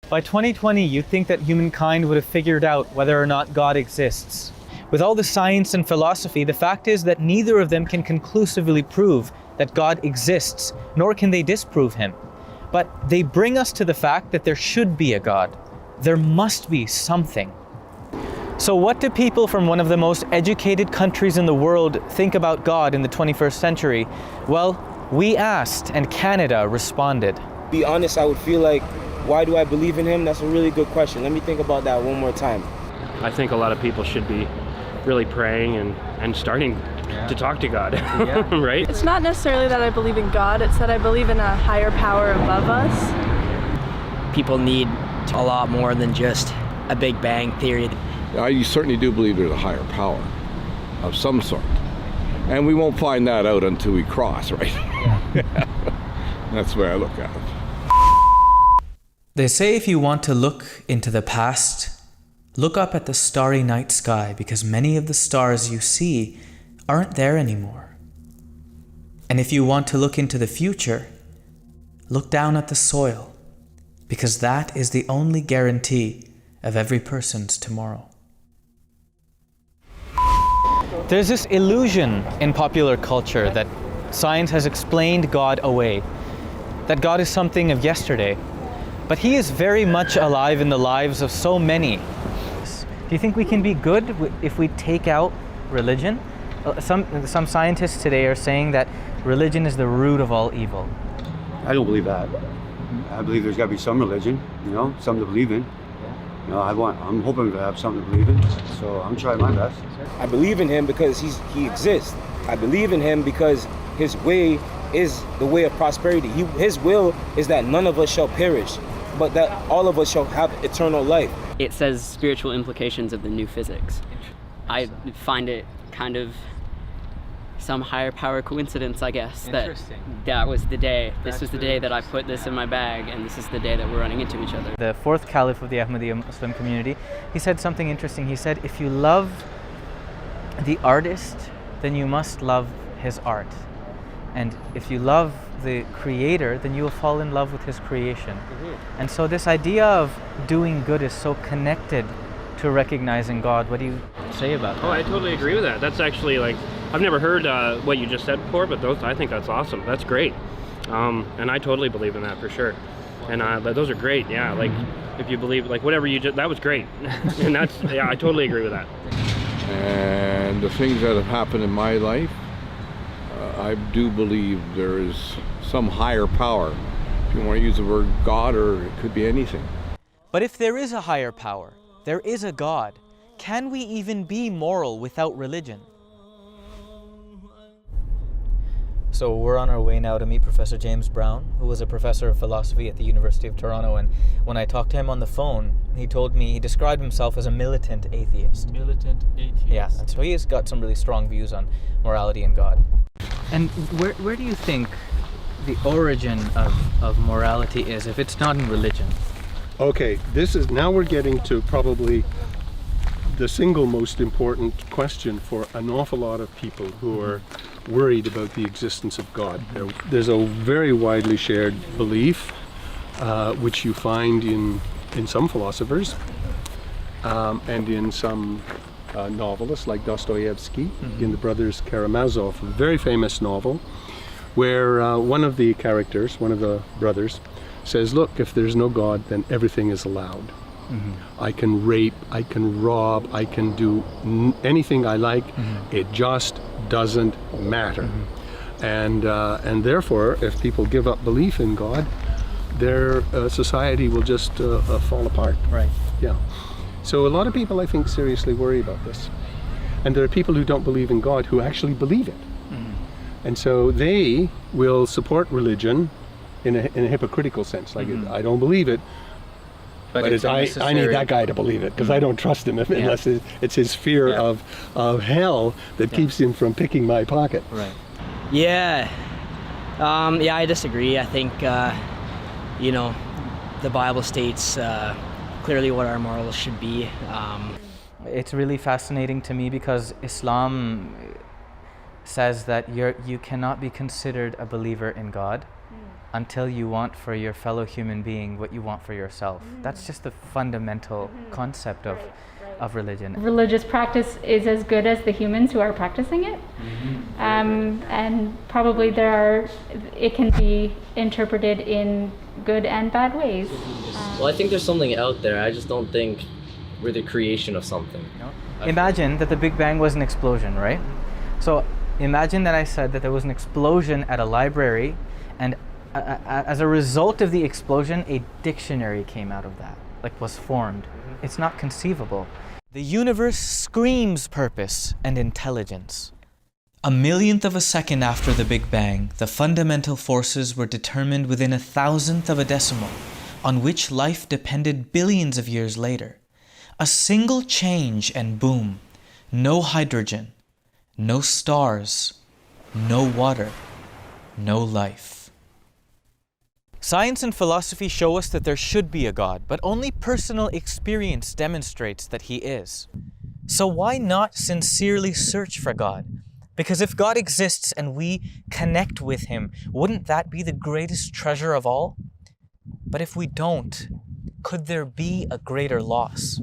By 2020, you'd think that humankind would have figured out whether or not God exists. With all the science and philosophy, the fact is that neither of them can conclusively prove that God exists, nor can they disprove him. But they bring us to the fact that there should be a God. There must be something. So what do people from one of the most educated countries in the world think about God in the 21st century? Well, we asked, and Canada responded. To be honest, I would feel like, why do I believe in him? That's a really good question. Let me think about that one more time. I think a lot of people should be really praying and starting to talk to God, right? It's not necessarily that I believe in God, it's that I believe in a higher power above us. People need a lot more than just a Big Bang theory. I certainly do believe there's a higher power of some sort. And we won't find that out until we cross, right? That's the way I look at it. They say if you want to look into the past, look up at the starry night sky, because many of the stars you see aren't there anymore. And if you want to look into the future, look down at the soil, because that is the only guarantee of every person's tomorrow. There's this illusion in popular culture that science has explained God away, that God is something of yesterday, but he is very much alive in the lives of so many. Do you think we can be good if we take out religion? Some scientists today are saying that religion is the root of all evil. I don't believe that. I believe there's got to be some religion, something to believe in. I'm hoping to have something to believe in, so I'm trying my best. I believe in him because he exists. I believe in him because his way is the way of prosperity. His will is that none of us shall perish, but that all of us shall have eternal life. It says spiritual implications of the new physics. I find it kind of some higher power coincidence, I guess, that was the day. This was the day that I put this in my bag, and this is the day that we're running into each other. The fourth caliph of the Ahmadiyya Muslim community, he said something interesting. He said, if you love the artist, then you must love his art. And if you love the creator, then you will fall in love with his creation. And so this idea of doing good is so connected to recognizing God. What do you say about that? Oh, I totally agree with that. That's actually I've never heard what you just said before, but I think that's awesome. That's great. And I totally believe in that for sure. And those are great, yeah. If you believe, whatever you just, that was great. And I totally agree with that. And the things that have happened in my life, I do believe there is some higher power. If you want to use the word God, or it could be anything. But if there is a higher power, there is a God, can we even be moral without religion? So we're on our way now to meet Professor James Brown, who was a professor of philosophy at the University of Toronto. And when I talked to him on the phone, he described himself as a militant atheist. Militant atheist. Yeah, and so he has got some really strong views on morality and God. And where do you think the origin of morality is, if it's not in religion? Okay, now we're getting to probably the single most important question for an awful lot of people who are worried about the existence of God. There's a very widely shared belief, which you find in some philosophers and in some novelists like Dostoevsky, in the Brothers Karamazov, a very famous novel, where one of the characters, one of the brothers, says, look, if there's no God, then everything is allowed. I can rape, I can rob, I can do anything I like. It just doesn't matter. And therefore, if people give up belief in God, their society will just fall apart. Right. Yeah. So a lot of people, I think, seriously worry about this. And there are people who don't believe in God who actually believe it. And so they will support religion in a hypocritical sense. I don't believe it, but I need that guy to believe it, because I don't trust him unless it's his fear of hell that keeps him from picking my pocket. Right. Yeah. I disagree. I think, the Bible states clearly what our morals should be. It's really fascinating to me because Islam says that you cannot be considered a believer in God until you want for your fellow human being what you want for yourself. That's just the fundamental concept of religion. Religious practice is as good as the humans who are practicing it. And probably it can be interpreted in good and bad ways. Well, I think there's something out there. I just don't think we're the creation of something. Imagine that the Big Bang was an explosion, right? So imagine that I said that there was an explosion at a library, and as a result of the explosion, a dictionary came out of that, like was formed. It's not conceivable. The universe screams purpose and intelligence. A millionth of a second after the Big Bang, the fundamental forces were determined within 1,000th of a decimal, on which life depended billions of years later. A single change and boom, no hydrogen, no stars, no water, no life. Science and philosophy show us that there should be a God, but only personal experience demonstrates that He is. So why not sincerely search for God? Because if God exists and we connect with Him, wouldn't that be the greatest treasure of all? But if we don't, could there be a greater loss?